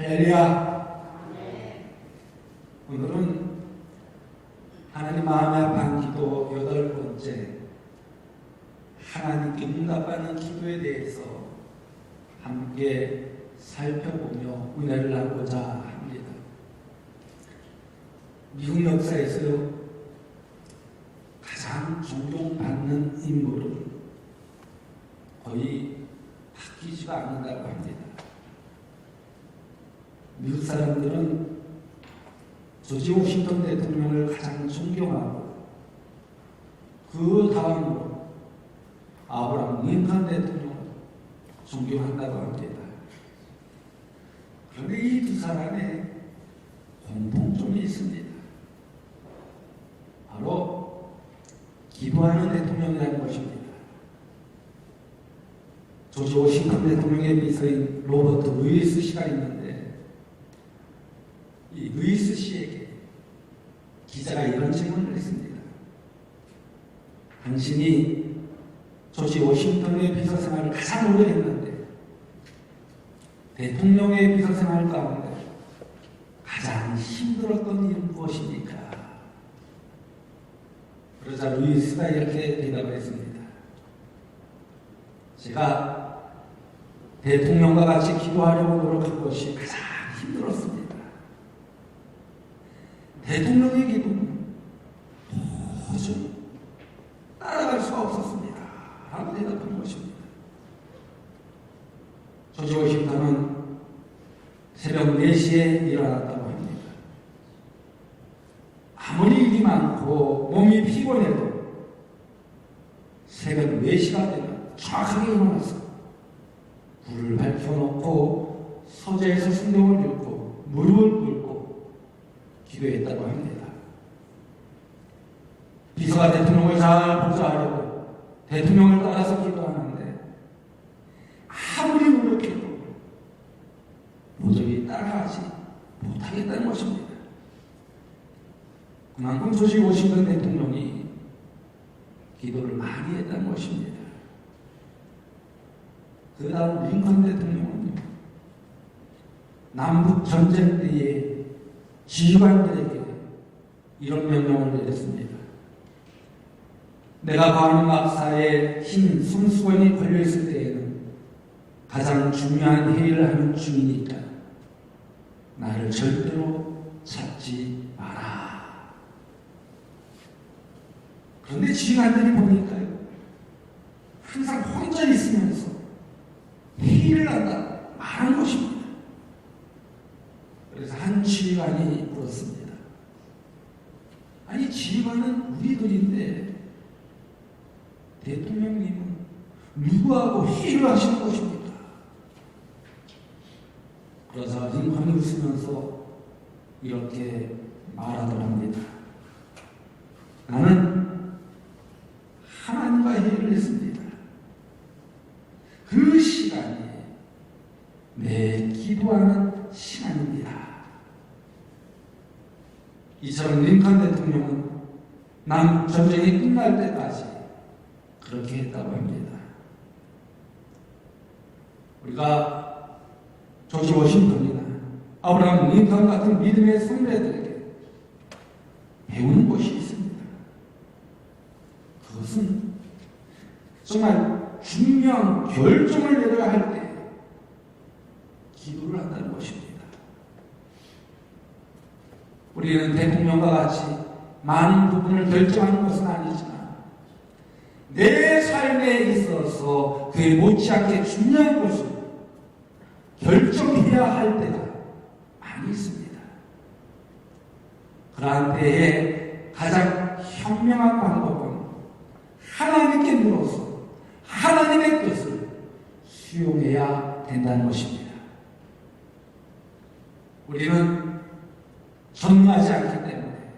할렐루야. 오늘은 하나님 마음에 아픈 기도 8번째, 하나님께 응답받는 기도에 대해서 함께 살펴보며 은혜를 나누고자 합니다. 미국 역사에서 가장 존경받는 인물은 거의 바뀌지가 않는다고 합니다. 미국 사람들은 조지 워싱턴 대통령을 가장 존경하고 그 다음으로 아브라함 링컨 대통령을 존경한다고 합니다. 그런데 이 두 사람의 공통점이 있습니다. 바로 기도하는 대통령이라는 것입니다. 조지 워싱턴 대통령의 비서인 로버트 루이스 씨가 있는데, 이 루이스 씨에게 기자가 이런 질문을 했습니다. 당신이 조지 워싱턴의 비서 생활을 가장 오래 했는데 대통령의 비서 생활 가운데 가장 힘들었던 일은 무엇입니까? 그러자 루이스가 이렇게 대답을 했습니다. 제가 대통령과 같이 기도하려고 노력한 것이 가장 힘들었습니다. 대통령의 기도는 도저히 따라갈 수가 없었습니다. 라고 대답한 것입니다. 조지 워싱턴은 새벽 4시에 일어났다고 합니다. 아무리 일이 많고 몸이 피곤해도 새벽 4시가 되면 정확하게 일어나서 불을 밝혀놓고 서재에서 성경을 읽고 무릎을 꿇고 기도했다고 합니다. 비서가 대통령을 잘 보좌하려고 대통령을 따라서 기도하는데 아무리 노력해도 도저히 따라가지 못하겠다는 것입니다. 그만큼 조지 워싱턴 대통령이 기도를 많이 했다는 것입니다. 그 다음 링컨 대통령은요, 남북 전쟁 때에 지휘관들에게 이런 명령을 내렸습니다. 내가 거하는 막사에 흰 손수건이 걸려있을 때에는 가장 중요한 회의를 하는 중이니까 나를 절대로 찾지 마라. 그런데 지휘관들이 보니까요, 항상 혼자 있으면서 회의를 한다 말한 것입니다. 그래서 한 지휘관이 물었습니다. 아니, 지휘관은 우리들인데 대통령님은 누구하고 회의를 하시는 것입니까? 그러자 링컨이 웃으면서 이렇게 말하더랍니다. 나는 하나님과 회의를 했습니다. 그 시간이 내 기도하는 시간입니다. 이처럼 링컨 대통령은 남북 전쟁이 끝날 때까지 그렇게 했다고 합니다. 우리가 조지 워싱턴이나 아브라함 링컨 같은 믿음의 선배들에게 배우는 것이 있습니다. 그것은 정말 중요한 결정을 내려야 할 때 기도를 한다는 것입니다. 우리는 대통령과 같이 많은 부분을 결정하는 것은 아니지만 내 삶에 있어서 그에 못지않게 중요한 것을 결정해야 할 때가 많이 있습니다. 그러한 때에 가장 현명한 방법은 하나님께 물어서 하나님의 뜻을 수용해야 된다는 것입니다. 우리는 전무하지 않기 때문에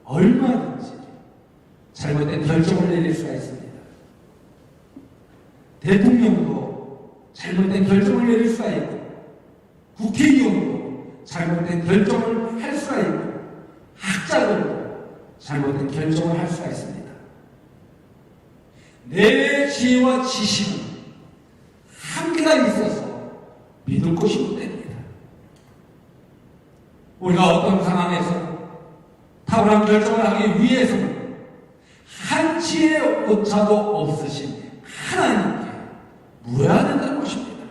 얼마든지 잘못된 결정을 내릴 수가 있습니다. 대통령도 잘못된 결정을 내릴 수가 있고, 국회의원도 잘못된 결정을 할 수가 있고, 학자들도 잘못된 결정을 할 수가 있습니다. 내 지혜와 지식은 한계가 있어서 믿을 것이 못 됩니다. 우리가 어떤 상황에서 탁월한 결정을 하기 위해서는 한치의 오차도 없으신 하나님께 물어야 된다는 것입니다.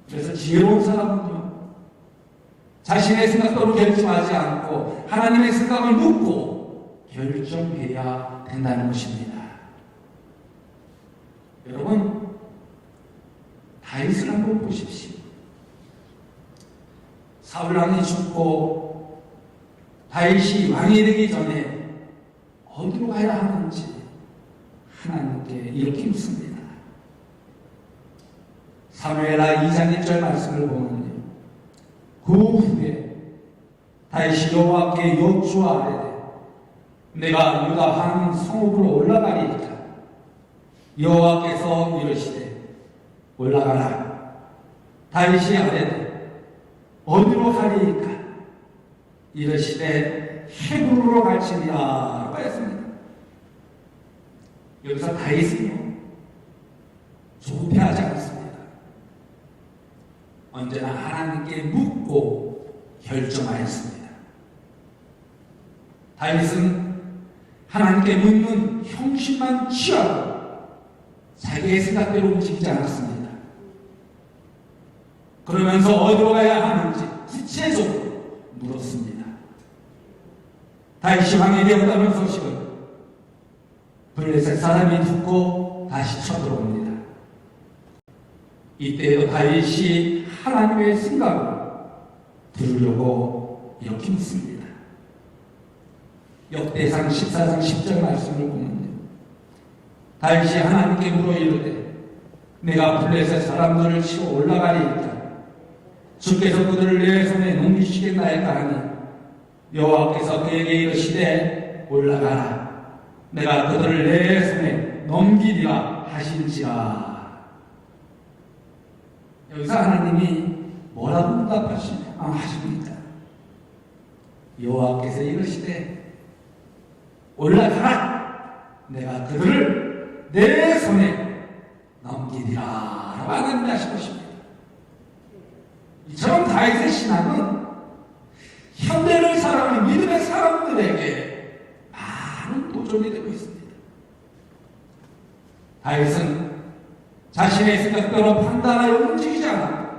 그래서 지혜로운 사람은요, 자신의 생각대로 결정하지 않고 하나님의 생각을 묻고 결정해야 된다는 것입니다. 여러분, 다윗을 한번 보십시오. 사울 왕이 죽고 다윗이 왕이 되기 전에 어디로 가야 하는지 하나님께 이렇게 묻습니다. 사무엘하 2장 1절 말씀을 보면요, 그 후에 다윗이 여호와께 여쭈아뢰되 내가 유다 왕 성읍으로 올라가리이까 여호와께서 이르시되 올라가라. 다윗이 아뢰되 어디로 가리이까 이르시되 헤브론으로 갈지니라 라고 했습니다. 여기서 다윗은요, 조급해하지 않습니다. 언제나 하나님께 묻고 결정하였습니다. 다윗은 하나님께 묻는 형식만 취하고 자기의 생각대로 움직이지 않았습니다. 그러면서 어디로 가야 하는지 구체적으로 물었습니다. 다윗이 왕이 되었다는 소식을 블레셋 사람이 듣고 다시 쳐들어옵니다. 이때에도 다윗이 하나님의 생각을 들으려고 이렇게 묻습니다. 역대상 14장 10절 말씀을 보면요, 다윗이 하나님께 물어 이르되 내가 블레셋 사람들을 치고 올라가리이까 주께서 그들을 내 손에 넘기시겠나이까 하니 여호와께서 그에게 이르시되 올라가라. 내가 그들을 내 손에 넘기리라 하신지라. 여기서 하나님이 뭐라고 하십니까? 여호와께서 이르시되 올라가라. 내가 그들을 내 손에 넘기리라 라고 하나님이 하신 것입니다. 이처럼 다윗의 신앙은 현대를 살아가는 믿음의 사람들에게 많은 도전이 되고 있습니다. 다윗은 자신의 생각대로 판단하여 움직이지 않았고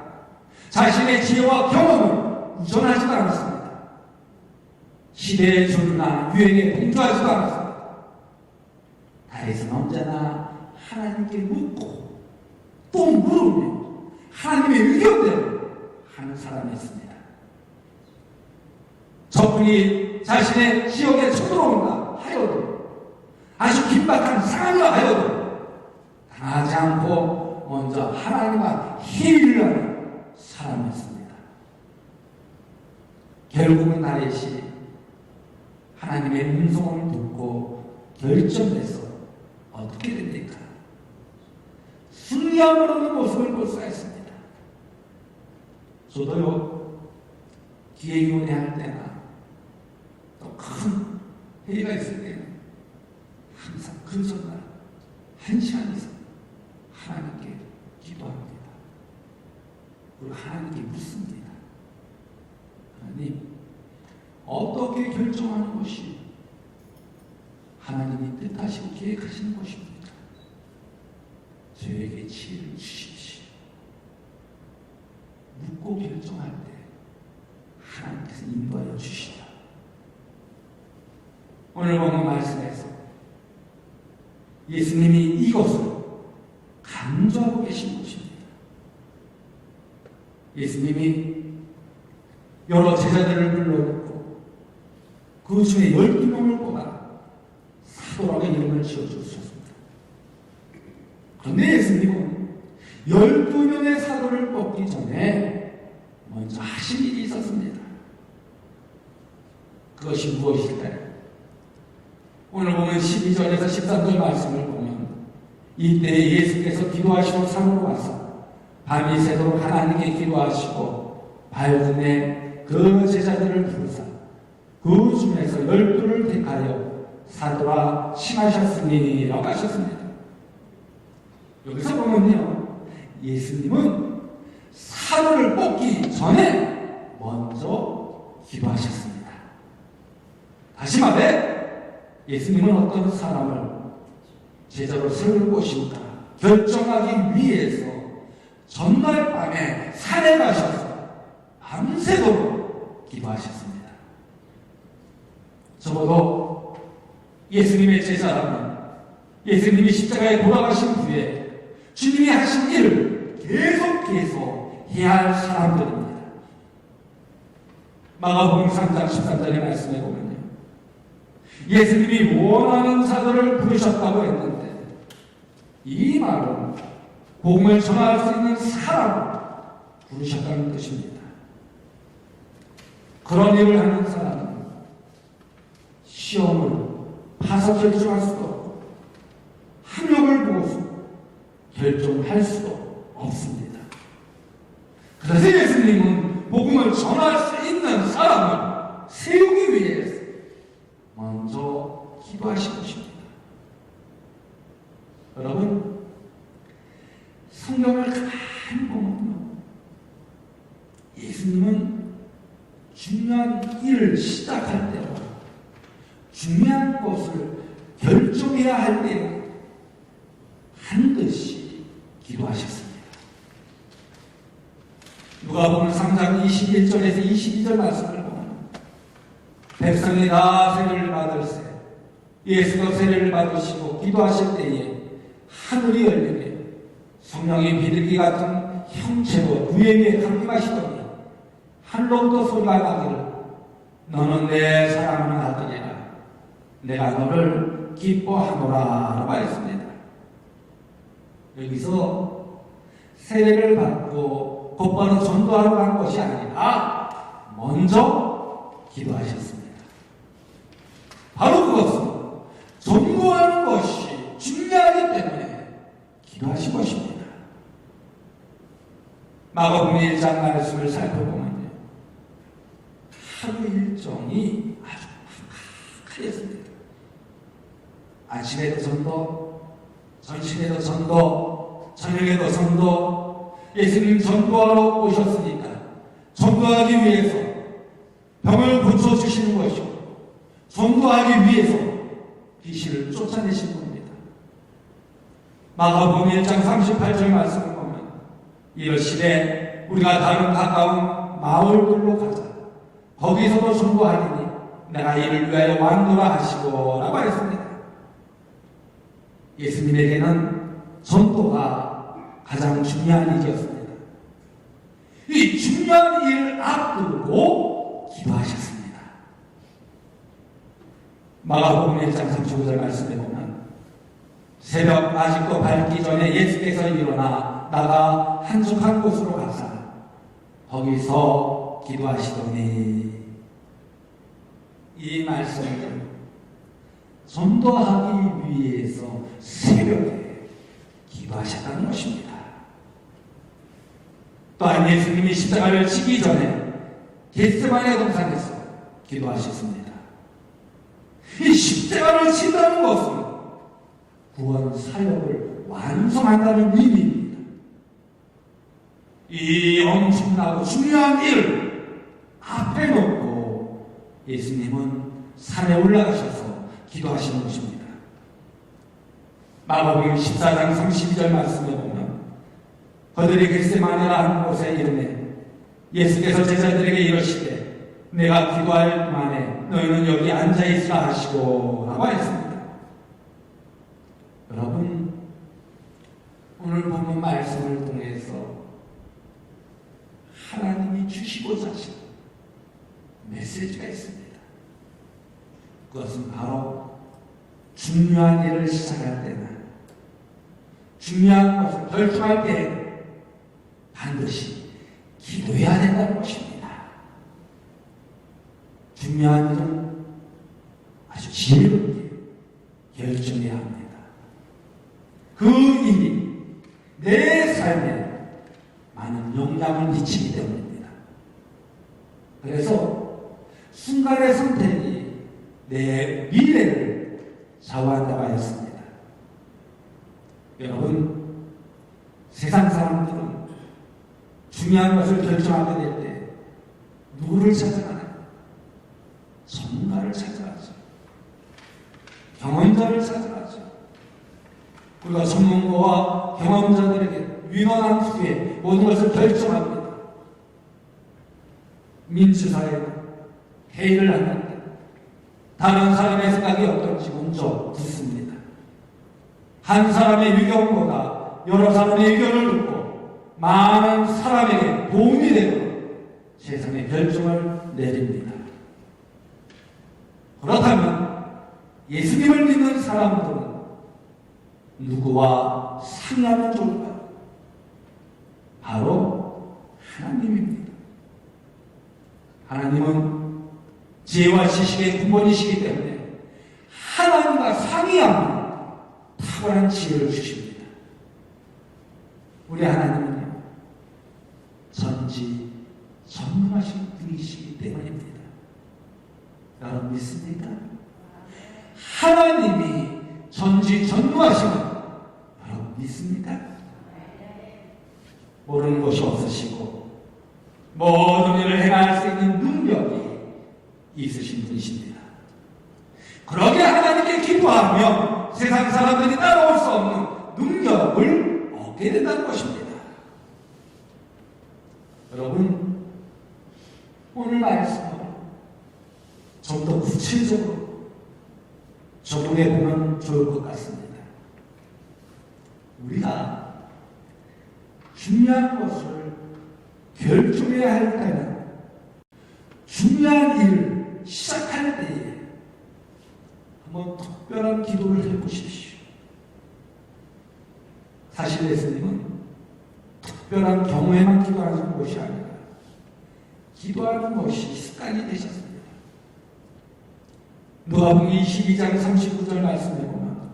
자신의 지혜와 경험을 우선하지도 않았습니다. 시대의 조류나 유행에 동조하지도 않았습니다. 다윗은 언제나 하나님께 묻고 또 물으며 하나님의 의견대로 하는 사람이었습니다. 적군이 자신의 지역에 쳐들어온다 하여도, 아주 긴박한 상황이라 하여도 당하지 않고 먼저 하나님과 회의를 하는 사람이었습니다. 결국은 다윗이 하나님의 음성을 듣고 결정해서 어떻게 됩니까? 승리함으로는 모습을 볼 수가 있습니다. 저도요, 기획위원회 할 때나 또 큰 회의가 있을 때는 항상 그 전날 1시간 이상 하나님께 기도합니다. 그리고 하나님께 묻습니다. 하나님, 어떻게 결정하는 것이 하나님이 뜻하시고 계획하시는 것입니까? 저에게 지혜를 주십시오. 묻고 결정할 때 하나님께서 인도하여 주시다. 오늘 보는 말씀에서 예수님이 이것을 강조하고 계신 것입니다. 예수님이 여러 제자들을 불러놓고 그 중에 12명을 뽑아 사도라고 이름을 지어주셨습니다. 그런데 예수님은 12명의 사도를 뽑기 전에 먼저 하신 일이 있었습니다. 그것이 무엇일까요? 오늘 보면 12절에서 13절 말씀을 보면 이때 예수께서 기도하시러 산으로 와서 밤이 새도록 하나님께 기도하시고 밝음에 그 제자들을 부르사 그 중에서 12를 택하여 사도라 칭하셨으니 라고 하셨습니다. 여기서 보면요, 예수님은 사도를 뽑기 전에 먼저 기도하셨습니다. 다시 말해 예수님은 어떤 사람을 제자로 세울 것인가 결정하기 위해서 전날 밤에 산에 가셔서 밤새도록 기도하셨습니다. 적어도 예수님의 제자라면 예수님이 십자가에 돌아가신 후에 주님이 하신 일을 계속 해야 할 사람들입니다. 마가복음 3장 13절의 말씀에 보면요, 예수님이 원하는 자들을 부르셨다고 했는데 이 말은 복음을 전할 수 있는 사람을 부르셨다는 뜻입니다. 그런 일을 하는 사람은 시험을 파서 결정할 수도 없고 학력을 보고서 결정할 수도 없습니다. 그래서 예수님은 복음을 전할 수 있는 사람을 세우기 위해서 먼저 기도하신 것입니다. 여러분, 성경을 가만히 보면요, 예수님은 중요한 일을 시작할 때와 중요한 것을 결정해야 할 때 반드시 기도하셨습니다. 누가복음 3장 21절에서 22절 말씀을 보면 백성이 다 세례를 받을세 예수도 세례를 받으시고 기도하실 때에 하늘이 열리게 성령이 비둘기 같은 형체로 그의 위에 강림하시더니 하늘로부터 소리가 나기를 너는 내 사랑하는 아들이라 내가 너를 기뻐하노라 라고 했습니다. 여기서 세례를 받고 곧바로 전도하러 간 것이 아니라 먼저 기도하셨습니다. 바로 그것은 전도하는 것이 중요하기 때문에 기도하신 것입니다. 마가복음 1장 말씀을 살펴보면요, 하루 일정이 아주 팍팍하였습니다. 아침에도 전도, 점심에도 전도, 저녁에도 전도. 예수님 전도하러 오셨으니까 전도하기 위해서 병을 고쳐주시는 것이고 전도하기 위해서 귀신을 쫓아내신 겁니다. 마가복음 1장 38절 말씀을 보면 이러시되 우리가 다른 가까운 마을들로 가자. 거기서도 전도하리니 내가 이를 위하여 왕노라 하시고 라고 했습니다. 예수님에게는 전도가 가장 중요한 일이었습니다. 이 중요한 일을 앞두고 기도하셨습니다. 마가복음 1장 35절 말씀에 보면 새벽 아직도 밝기 전에 예수께서 일어나 나가 한적한 곳으로 가사 거기서 기도하시더니 이 말씀은 전도하기 위해서 새벽에 기도하셨다는 것입니다. 또한 예수님이 십자가를 지기 전에 겟세마네 동산에서 기도하셨습니다. 이 십자가를 친다는 것은 구원 사역을 완성한다는 의미입니다. 이 엄청나고 중요한 일을 앞에 놓고 예수님은 산에 올라가셔서 기도하시는 것입니다. 마가복음 14장 32절 말씀에 보면 그들이 겟세마네라 하는 곳에 이르매 예수께서 제자들에게 이르시되 내가 기도할 동안에 너희는 여기 앉아있으라 하시고 라고 했습니다. 여러분, 오늘 본문 말씀을 통해서 하나님이 주시고자 하신 메시지가 있습니다. 그것은 바로 중요한 일을 시작할 때나 중요한 것을 결정할 때 반드시 기도해야 된다는 것입니다. 중요한 일은 아주 지혜롭게 결정해야 합니다. 그 일이 내 삶에 많은 영향을 미치기 때문입니다. 그래서 순간의 선택이 내 미래를 좌우한다고 하였습니다. 여러분, 세상 사람들은 중요한 것을 결정하게 될 때 누구를 찾아가나요? 전문가를 찾아가죠. 경험자를 찾아가죠. 우리가 전문가와 경험자들에게 위원한 후에 모든 것을 결정합니다. 민주사회는 회의를 하는데 다른 사람의 생각이 어떨지 먼저 듣습니다. 한 사람의 의견보다 여러 사람의 의견을 듣고 많은 사람에게 도움이 되도록 세상의 결정을 내립니다. 그렇다면 예수님을 믿는 사람들은 누구와 상의하면 좋을까요? 바로 하나님입니다. 하나님은 지혜와 지식의 근본이시기 때문에 하나님과 상의하면 탁월한 지혜를 주십니다. 우리 하나님은요, 전지전능하신 분이시기 때문입니다. 여러분 믿습니까? 하나님이 전지전능하시면 여러분 믿습니까? 모르는 것이 없으시고 모든 일을 행할 수 있는 능력이 있으신 분이십니다. 그러게 하나님께 기도하며 세상 사람들이 따라올 수 없는 능력을 얻게 된다는 것입니다. 여러분, 오늘 말씀을 좀 더 구체적으로 적용해 보면 좋을 것 같습니다. 우리가 중요한 것을 결정해야 할 때는 중요한 일을 시작할 때에 한번 특별한 기도를 해보십시오. 사실 예수님은 특별한 경우에만 기도하는 것이 아니라 기도하는 것이 습관이 되셨습니다. 누가복음 22장 39절 말씀에 보면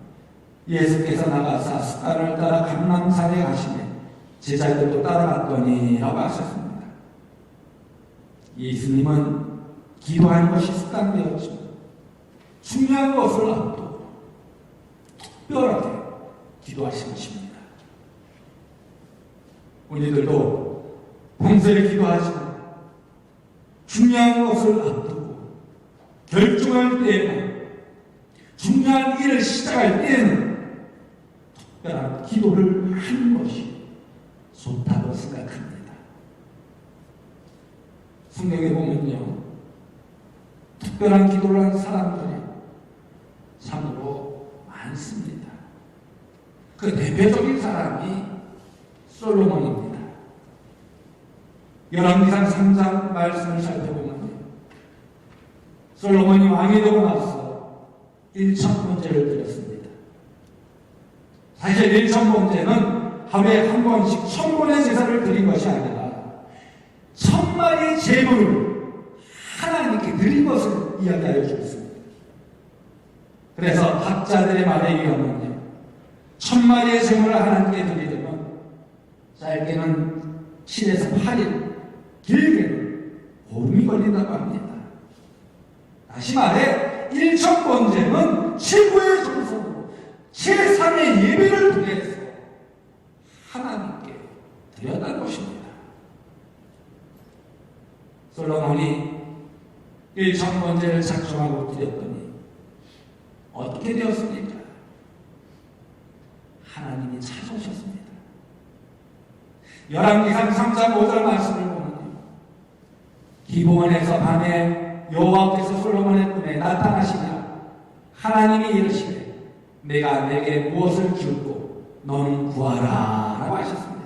예수께서 나가사 습관을 따라 감람산에 가시매 제자들도 따라갔더니 라고 하셨습니다. 예수님은 기도하는 것이 습관되었지만 중요한 것을 앞두고 특별하게 기도하신 것입니다. 우리들도 평소에 기도하지만 중요한 것을 앞두고 결정할 때에는 중요한 일을 시작할 때에는 특별한 기도를 하는 것이 좋다고 생각합니다. 성경에 보면요, 특별한 기도를 한 사람들이 참으로 많습니다. 그 대표적인 사람이 솔로몬입니다. 열왕기상 3장 말씀을 살펴보면요, 솔로몬이 왕이 되고 나서 1,000번제를 드렸습니다. 사실 1,000번제는 하루에 한 번씩 1,000번의 제사를 드린 것이 아니라 1,000마리의 제물을 하나님께 드린 것을 이야기하여 주었습니다. 그래서 학자들의 말에 의하면요, 1,000마리의 제물을 하나님께 드리려면 짧게는 7에서 8일, 길게는 보름이 걸린다고 합니다. 다시 말해 1,000번제는 최고의 정성으로 제3의 예배를 통해서 하나님께 드렸다는 것입니다. 솔로몬이 1,000번제를 작정하고 드렸더니 어떻게 되었습니까? 하나님이 찾아오셨습니다. 열왕기상 3장 5절 말씀을 보면요, 기브온에서 밤에 여호와께서 솔로몬의 꿈에 나타나시며 하나님이 이르시되 내가 내게 무엇을 줄고 너는 구하라 라고 하셨습니다.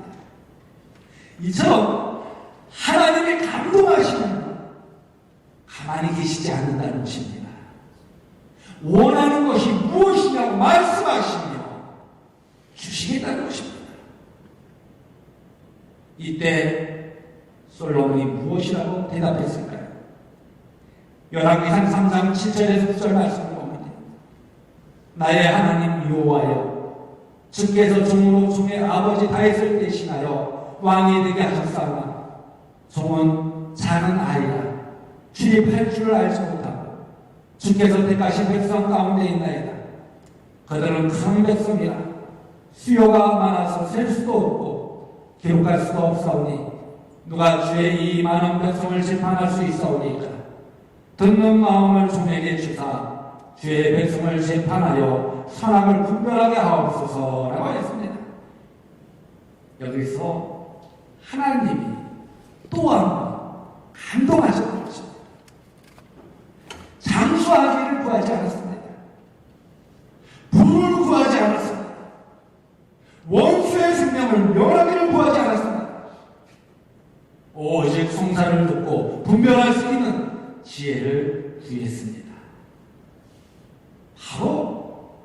이처럼 하나님이 감동하시면 가만히 계시지 않는다는 것입니다. 원하는 것이 무엇이냐고 말씀하시며 주시겠다는 것입니다. 이때 솔로몬이 무엇이라고 대답했을까요? 열왕기상 3장 7절에서 9절 말씀을 보면 나의 하나님 여호와여, 주께서 종으로 종의 아버지 다윗을 대신하여 왕이 되게 하셨사오나 종은 작은 아이라 출입할 줄을 알지 못하고 주께서 택하신 백성 가운데 있나이다. 그들은 큰 백성이라 수요가 많아서 셀 수도 없고 기록할 수도 없사오니 누가 주의 이 많은 백성을 재판할 수 있사오니까 듣는 마음을 종에게 주사 주의 백성을 재판하여 선악을 분별하게 하옵소서라고 했습니다. 여기서 하나님이 또한 감동하셨던 것입니다. 장수하기를 구하지 않았습니다. 부를 구하지 않았습니다. 원수의 생명을 멸하기를 구하지 않았습니다. 오직 송사를 듣고 분별할 수 있는 지혜를 구했습니다. 바로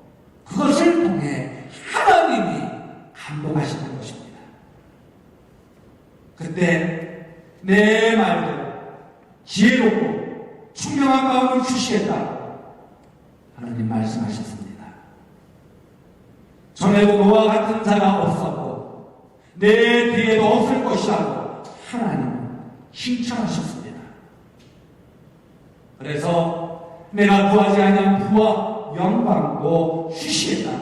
그것을 통해 하나님이 감동하시는 것입니다. 그때 내 말대로 지혜롭고 총명한 마음을 주시겠다 하나님 말씀하셨습니다. 전에도 너와 같은 자가 없었고 내 뒤에도 없을 것이라고 하나님은 칭찬하셨습니다. 그래서 내가 구하지 아니한 부와 영광도 주시겠다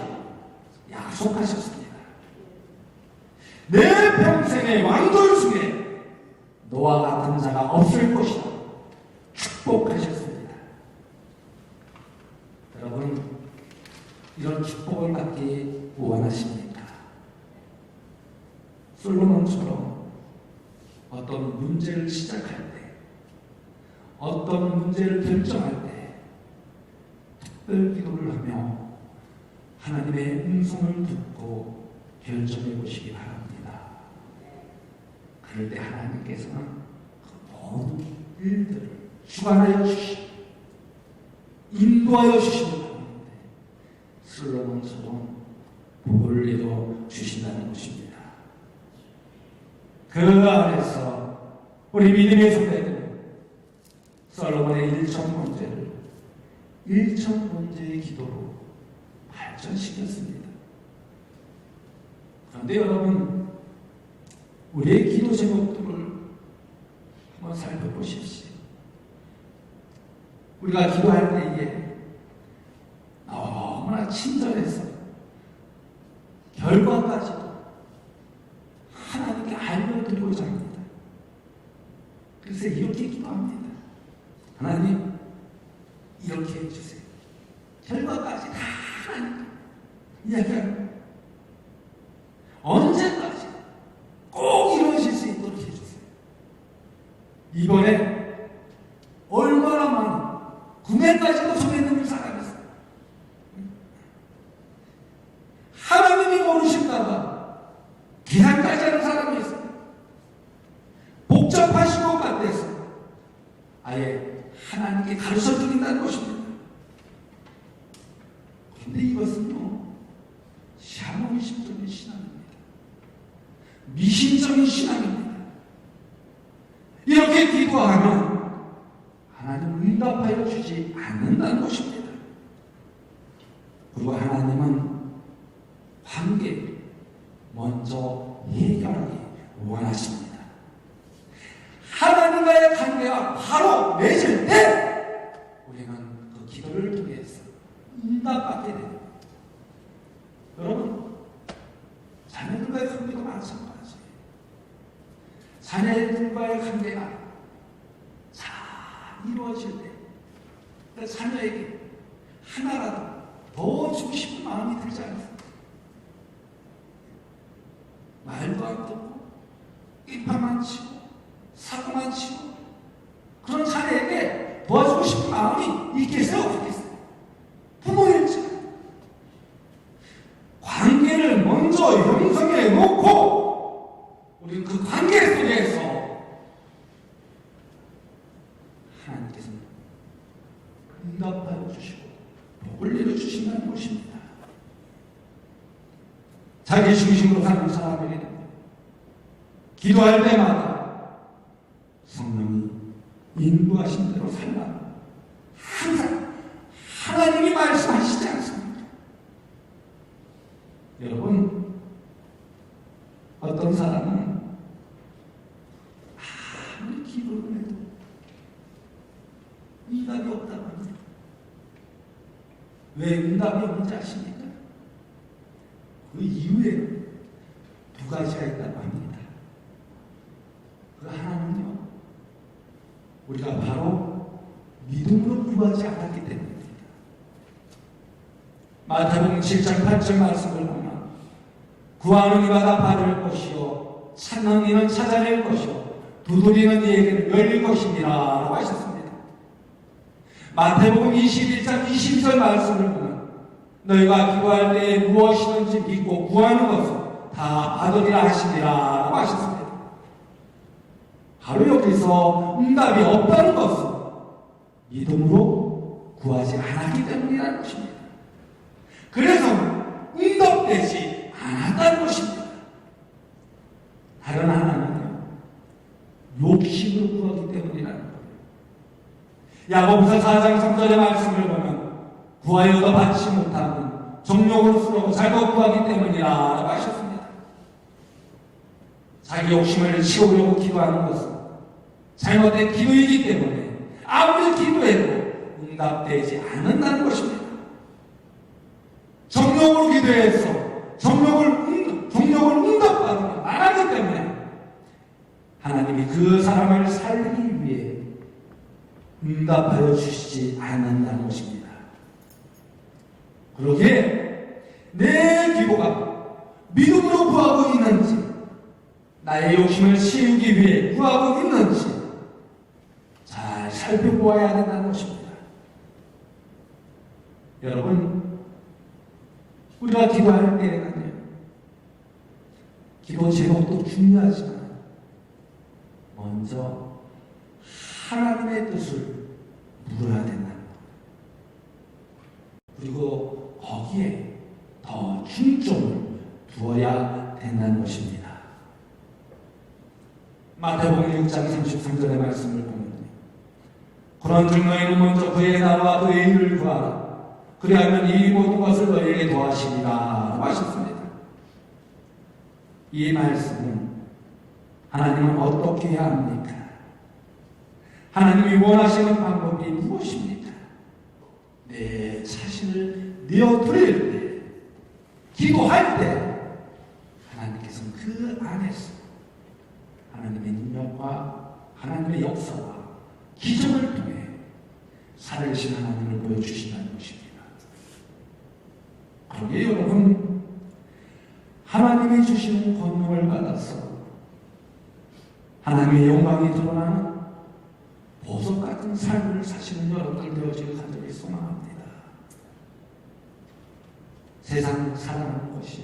약속하셨습니다. 내 평생의 왕돌 중에 너와 같은 자가 없을 것이다 축복하셨습니다. 여러분, 이런 축복을 받기 원하십니까? 솔로몬처럼 어떤 문제를 시작할 때, 어떤 문제를 결정할 때 특별 기도를 하며 하나님의 음성을 듣고 결정해 보시기 바랍니다. 그럴 때 하나님께서는 그 모든 일들을 주관하여 주시고 인도하여 주시는 가운데 솔로몬처럼 복을 내려 주신다는 것입니다. 그 안에서 우리 믿음의 선배들은 솔로몬의 1,000번째를 1,000번째의 기도로 발전시켰습니다. 그런데 여러분, 우리의 기도 제목들을 한번 살펴보십시오. 우리가 기도할 때에 너무나 친절해서 결과까지도 하나님께 알려드리고자 합니다. 그래서 이렇게 기도합니다. 하나님, 이렇게 해주세요. 결과까지 다 하나님 이야기합니다. 언제까지 꼭 이루어질 수 있도록 해주세요. 이번에 얼마나 많은 구매까지도 정해놓은 사람이 있어요. 하나님이 모르실까봐 계산까지 하는 사람이 있어요. 복잡하신 것 같아서 아예 하나님께 가르쳐 드린다는 것입니다. 그런데 이것은요, 샤머니즘적인 신앙입니다. 미신적인 신앙입니다. 이렇게 기도하면 하나님 응답하여 주지 않는다는 것입니다. 그리고 하나님은 관계 먼저 해결하기 원하십니다. 하나님과의 관계가 바로 맺을 때 우리는 그 기도를 통해서 응답받게 됩니다. 여러분, 자녀들과의 관계도 마찬가지예요. 자녀들과의 관계가 잘 이루어질 때 자녀에게 하나라도 더 주고 싶은 마음이 들지 않습니까? 말도 안 듣고 삐파만 치고 사고만 치고 그런 자녀에게 도와주고 싶은 마음이 있겠어요? 없겠어요? 부모일지 관계를 먼저 형성해 놓고 우리 그 관계 속에서 하나님께서는 응답하여 주시고 복을 내려주신다는 것입니다. 자기 중심으로 사는 사람에게는 기도할 때마다 성령이 인도하신 대로 살라 항상 하나님이 말씀하시지 않습니까? 여러분, 어떤 사람은 아무리 기도를 해도 응답이 없다고 합니다. 왜 응답이 없는지 아십니까? 그 이유에 두 가지가 있다고 합니다. 그 우리가 바로 믿음으로 구하지 않았기 때문입니다. 마태복음 7장 8절 말씀을 보면 구하는 이가 다 받을 것이요 찾는 이는 찾아낼 것이요 두드리는 이에게는 열릴 것입니다 라고 하셨습니다. 마태복음 21장 22절 말씀을 보면 너희가 기도할 때에 무엇이든지 믿고 구하는 것을 다 받으리라 하시니라 라고 하셨습니다. 바로 여기서 응답이 없다는 것은 믿음으로 구하지 않았기 때문이라는 것입니다. 그래서 응답되지 않았다는 것입니다. 다른 하나는요, 욕심으로 구하기 때문이라는 거예요. 야고보서 4장 3절의 말씀을 보면 구하여도 받지 못하면 정욕으로 쓰려고 잘못 구하기 때문이라고 하셨습니다. 자기 욕심을 채우려고 기도하는 것은 잘못된 기도이기 때문에 아무리 기도해도 응답되지 않는다는 것입니다. 정욕으로 기도해서 정욕을 응답받으면 말하기 때문에 하나님이 그 사람을 살리기 위해 응답하여 주시지 않는다는 것입니다. 그러기에 내 기도가 믿음으로 구하고 있는지 나의 욕심을 채우기 위해 구하고 있는지 잘 살펴보아야 된다는 것입니다. 여러분, 우리가 기도할 때에는요, 기도 제목도 중요하지만 먼저 하나님의 뜻을 물어야 된다는 것. 그리고 거기에 더 중점을 두어야 된다는 것입니다. 마태복음 6장 33절의 말씀을 보면 그런즉 너희는 먼저 그의 나라와 그의 의를 구하라. 그리하면 이 모든 것을 너희에게 더하시리라 하셨습니다. 이 말씀은 하나님은 어떻게 해야 합니까? 하나님이 원하시는 방법이 무엇입니까? 내 자신을 내어드릴 때, 기도할 때 하나님께서는 그 안에서 하나님의 능력과 하나님의 역사와 기적을 통해 살아계신 하나님을 보여주신다는 것입니다. 그러기에 여러분, 하나님이 주시는 권능을 받아서 하나님의 영광이 드러나는 보석 같은 삶을 사시는 여러분들 되어지길 간절히 소망합니다. 세상 살아가는 것이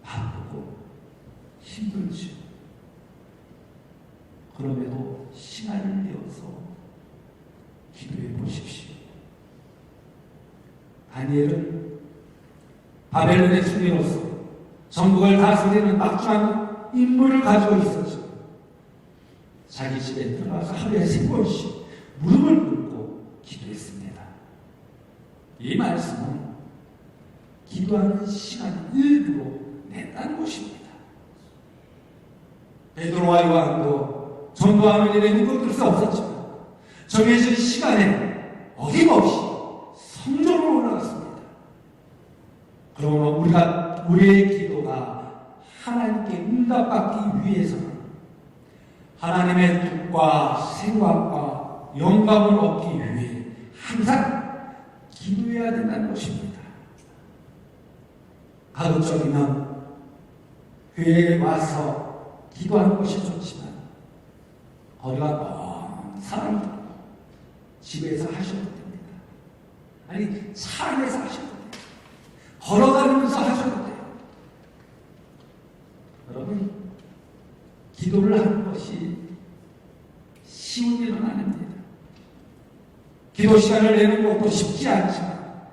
바쁘고 힘들죠. 그럼에도 시간을 내어서 기도해 보십시오. 다니엘은 바벨론의 수리로서 전국을 다스리는 막중한 임무를 가지고 있었죠. 자기 집에 들어가서 하루에 3번씩 무릎을 꿇고 기도했습니다. 이 말씀은 기도하는 시간을 일부러 냈다는 것입니다. 베드로와 요한도 전도하는 일에 눈을 뜰 수 없었지만 정해진 시간에 어김없이 성전으로 올라갔습니다. 그러므로 우리의 기도가 하나님께 응답받기 위해서는 하나님의 뜻과 생각과 영광을 얻기 위해 항상 기도해야 된다는 것입니다. 가급적이면 교회에 와서 기도하는 것이 좋지만 거리가 먼 사람들 집에서 하셔도 됩니다. 아니 차 안에서 하셔도 돼요. 걸어다니면서 하셔도 돼요. 여러분, 기도를 하는 것이 쉬운 일은 아닙니다. 기도 시간을 내는 것도 쉽지 않지만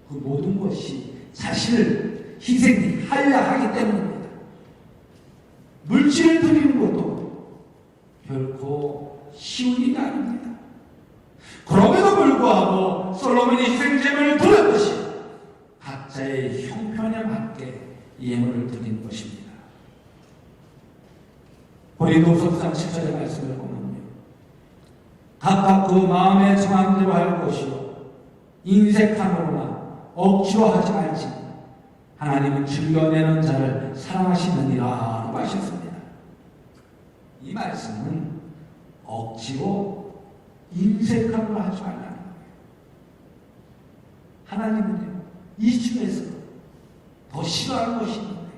그 모든 것이 자신을 희생하여야 하기 때문입니다. 물질을 드리는 것도 결코 쉬운 일이 아닙니다. 그럼에도 불구하고 솔로몬이 희생제물을 드렸듯이 각자의 형편에 맞게 예물을 드리는 것입니다. 고린도후서 9장 7절의 말씀을 보면요, 각각 그 마음에 정한 대로 할 것이요 인색함으로나 억지로 하지 말지 하나님은 즐겨내는 자를 사랑하시느니라 하셨습니다. 이 말씀은 억지로 인색함을 하지 말라는 거예요. 하나님은요, 이 중에서 더 싫어하는 것이 있는데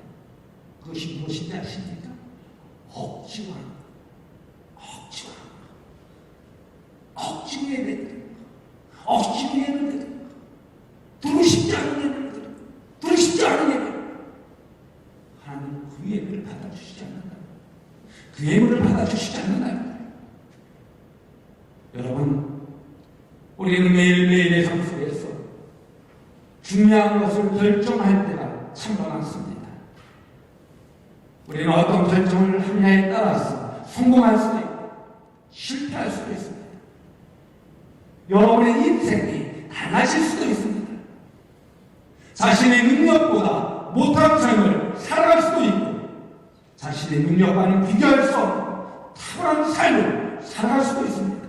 그것이 무엇인지 아십니까? 억지로 하는 거예요. 억지로 하는 거예요. 억지로 예배드리는 거예요. 억지로 예배드리는 거예요. 두고 싶지 않은 예배를 드리는 거예요. 두고 싶지 않은 예배를. 하나님은 그 예배를 받아주시지 않는다. 그 예배를 받아주시지 않는다. 여러분, 우리는 매일매일의 삶 속에서 중요한 것을 결정할 때가 참 많습니다. 우리는 어떤 결정을 하느냐에 따라서 성공할 수도 있고 실패할 수도 있습니다. 여러분의 인생이 달라질 수도 있습니다. 자신의 능력보다 못한 삶을 살아갈 수도 있고 자신의 능력과는 비교할 수 없는 탁월한 삶을 살아갈 수도 있습니다.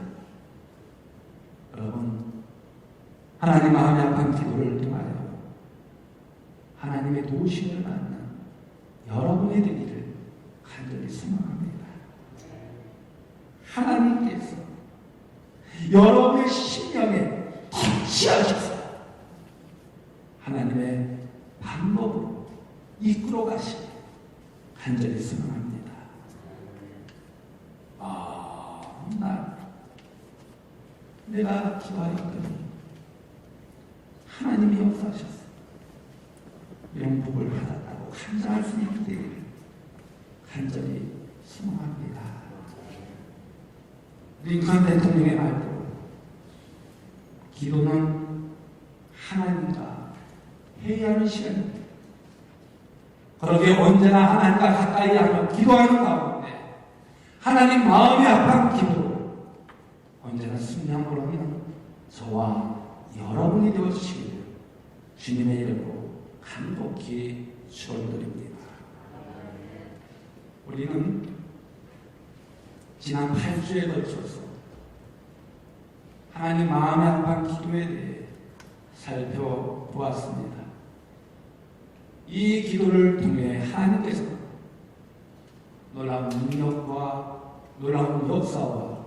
여러분, 하나님 마음이 아픈 기도를 통하여 하나님의 도우심을 받는 여러분이 되기를 간절히 소망합니다. 하나님께서 여러분의 심령에 터치하셔서 하나님의 방법으로 이끌어 가시길 간절히 소망합니다. 내가 기도하였더니 하나님이 역사하셨어. 영복을 받았다고 간증할 수 있게 되기를 간절히 소망합니다. 링컨 대통령의 말대로 기도는 하나님과 회의하는 시간입니다. 그러게 언제나 하나님과 가까이 하며 기도하는 가운데 하나님 마음이 아픈 기도 언제나 승리함으로 하는 저와 여러분이 되어주시기를 주님의 이름으로 간곡히 축원드립니다. 우리는 지난 8주에 걸쳐서 하나님 마음에 아픈 기도에 대해 살펴보았습니다. 이 기도를 통해 하나님께서 놀라운 능력과 놀라운 역사와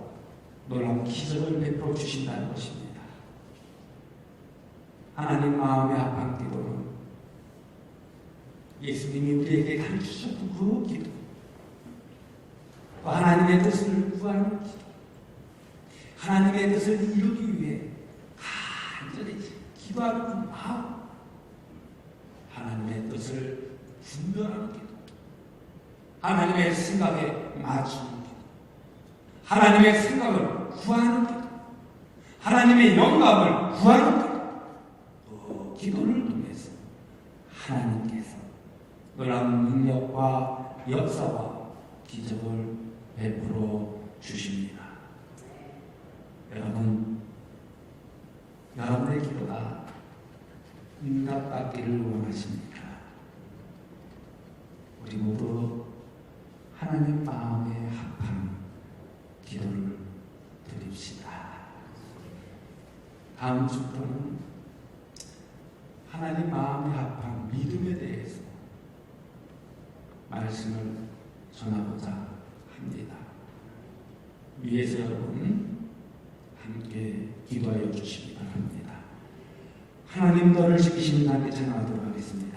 놀라운 기적을 베풀어 주신다는 것입니다. 하나님 마음에 아픈 기도는 예수님이 우리에게 가르치셨던 그 기도, 또 하나님의 뜻을 구하는 기도, 하나님의 뜻을 이루기 위해 간절히 기도하는 그 마음, 하나님의 뜻을 분별하는 기도, 하나님의 생각에 맞추는 기도, 하나님의 생각을 구하는 기도, 하나님의 영감을 구하는 기도, 그 기도를 통해서 하나님께서 놀라운 능력과 역사와 기적을 베풀어 주십니다. 여러분, 여러분의 기도가 응답받기를 원하십니까? 우리 모두 하나님 마음에 합한 기도를 드립시다. 다음 주부터는 하나님 마음에 합한 믿음에 대해서 말씀을 전하고자 합니다. 위에서 여러분 함께 기도하여 주시기 바랍니다. 하나님 너를 지키시는 날에 전하도록 하겠습니다.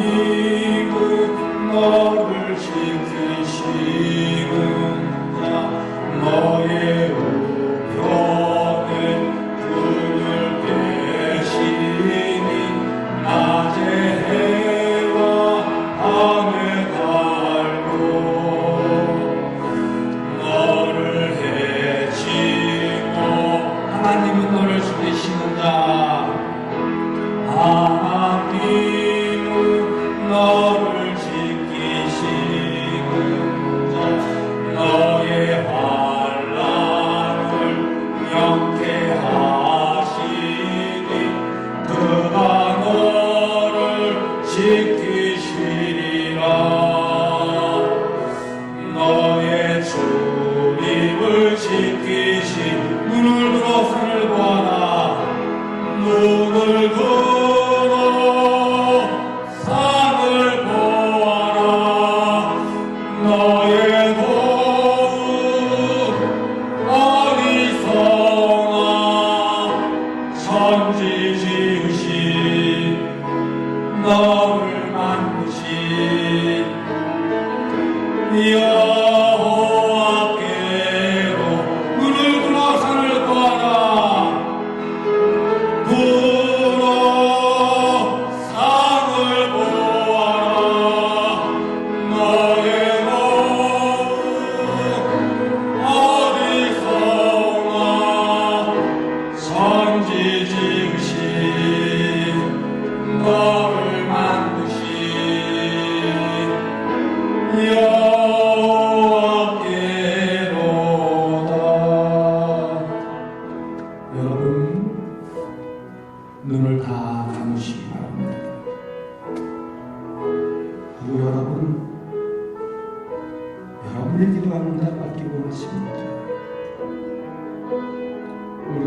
하나님은 너를 지키시는 자 너의 우편에 그늘 대시니 낮에 해와 밤에 달고 너를 해치고 하나님은 너를 지키시는 자 하나님은 너를 지키시는 자 너의 환난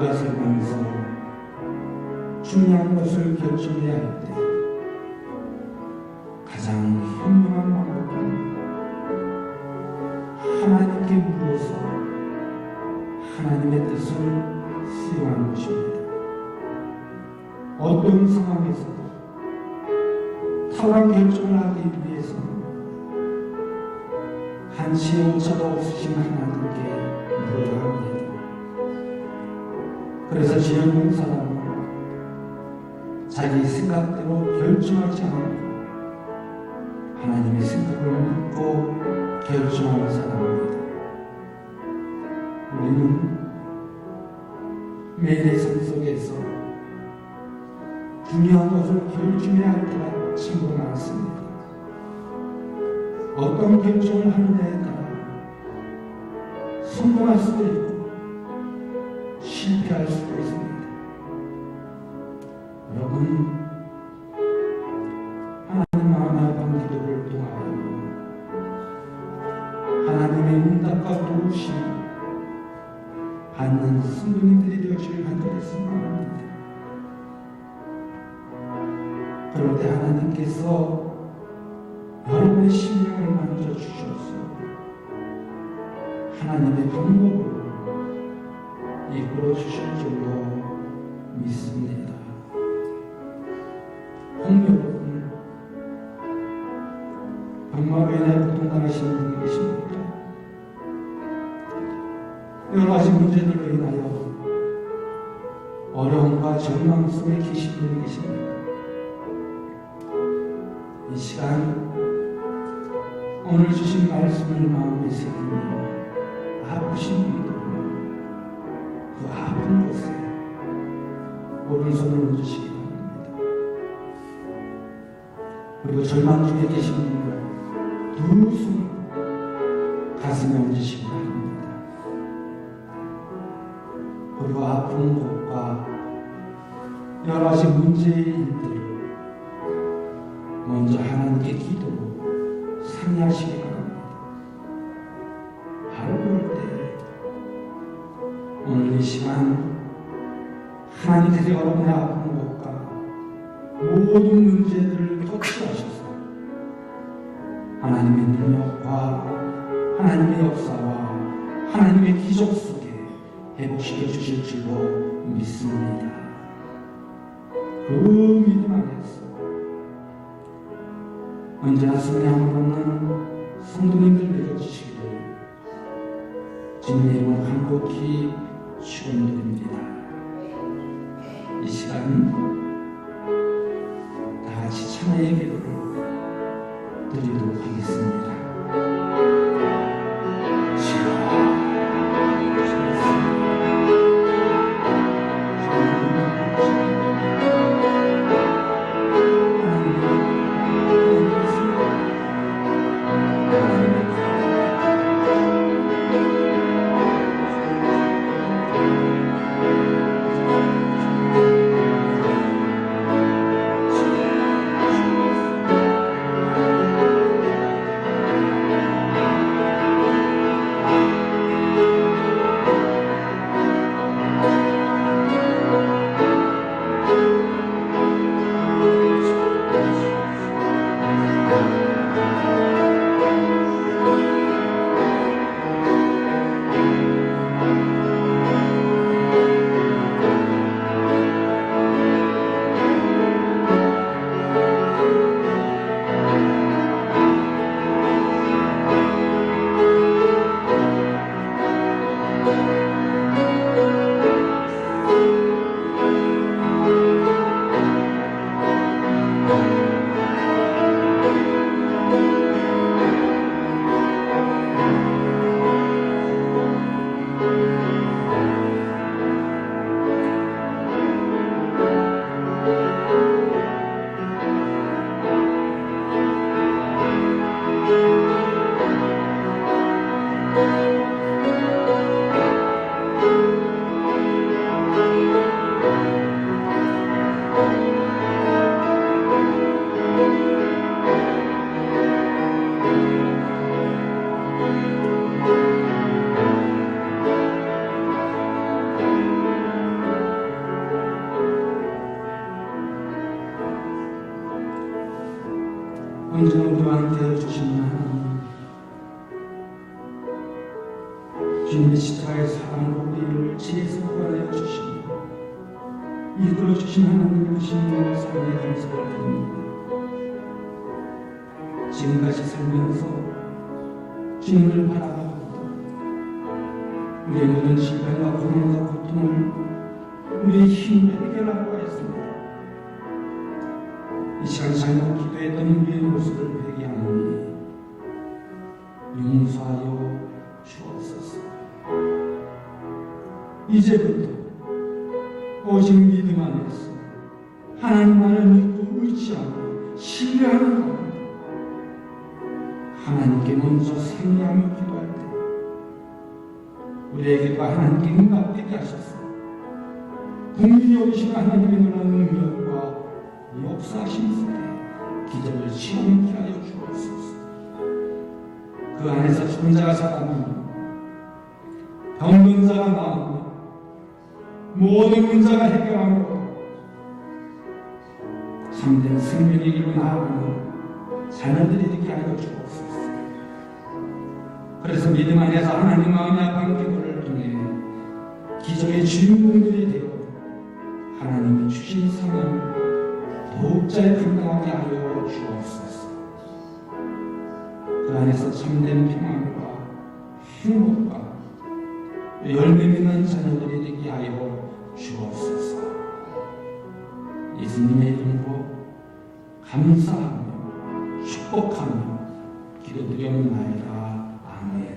우리가 살면서 중요한 것을 결정해야 할 때 가장 현명한 방법은 하나님께 물어서 하나님의 뜻을 수용하는 것입니다. 어떤 상황에서도 탁월한 결정을 하기 위해서는 한치의 오차도 없으신 하나님께 물어야 합니다. 그래서 지혜로운 사람은 자기 생각대로 결정하지 않고 하나님의 생각을 묻고 결정하는 사람입니다. 우리는 매일의 삶 속에서 중요한 것을 결정해야 할 때가 참으로 많습니다. 어떤 결정을 하느냐에 따라 성공할 수도 있고 실패할 수도 있습니다. 여러분, 하나님 마음에 아픈 기도를 통하여 하나님의 응답과 도우심 받는 성도님들이 되어주길 간절했습니다. 그럴 때 하나님께서 여러분의 심령을 만져주셔서 하나님의 방법으로 이끌어 주실 줄로 믿습니다. 여러분, 병마로 인해 고통당하시는 분이 계십니까? 여러 가지 문제들로 인하여 어려움과 절망 속에 계신 분이 계십니다. 이 시간 오늘 주신 말씀을 마음에 새기며 아프신 분들 그 아픈 곳에 오른손을 얹으시기 바랍니다. 그리고 절망 중에 계신 분들 두 손 가슴에 얹으시기 바랍니다. 그리고 아픈 곳과 여러 가지 문제의 일들을 먼저 하나님께 기도로 상의하시기 바랍니다. 바로 그럴 때 오늘 이 시간 하나님께서 여러분의 아픈 것과 모든 문제들을 터치하셔서 하나님의 능력과 하나님의 역사와 하나님의 기적 속에 회복시켜 주실 줄로 믿습니다. 그 믿음 안에서 언제나 승리함을 얻는 성도님들 되어주시기를 주님의 이름으로 간곡히 축원드립니다. 이 시간 다 같이 찬양의 기도를 드리도록 하겠습니다. 소망 되어주시는 하나님, 주님의 십자가의 사랑으로 우리를 죄에서 구원하여 주시고 이끌어 주신 하나님의 주님의 삶에 감사를 드립니다. 지금까지 살면서 주님을 바라보고 우리의 모든 질병과 고난과 고통을 우리의 힘으로 해결하고 하였습니다. 이 시간 잘못 기도했던 우리의 모습을 회개하노니 용서하여 주옵소서. 이제부터 오직 믿음 안에서 하나님만을 믿고 의지하고 신뢰하는 가운데 하나님께 먼저 상의하며 기도할 때 우리에게도 하나님께 응답되게 하셔서 국민이 오시는 하나님의 놀라운 능력과 역사하신 속에 기적을 체험케 하여 주옵소서. 그 안에서 존자가 살아나며 병든 자가 나오며 모든 문제가 해결하며 참된 승리를 이루어 나아가는 자녀들이 되게 하여 주옵소서. 그래서 믿음 안에서 하나님 마음이 아픈 기도를 통해 기적의 주인공들이 되어 하나님이 주신 사명을 더욱 잘 감당하게 하여 주옵소서. 그 안에서 참된 평안과 행복과 열매 맺는 자녀들이 되게 하여 주옵소서. 예수님의 이름으로 감사하며 축복하며 기도드리옵나이다. 아멘.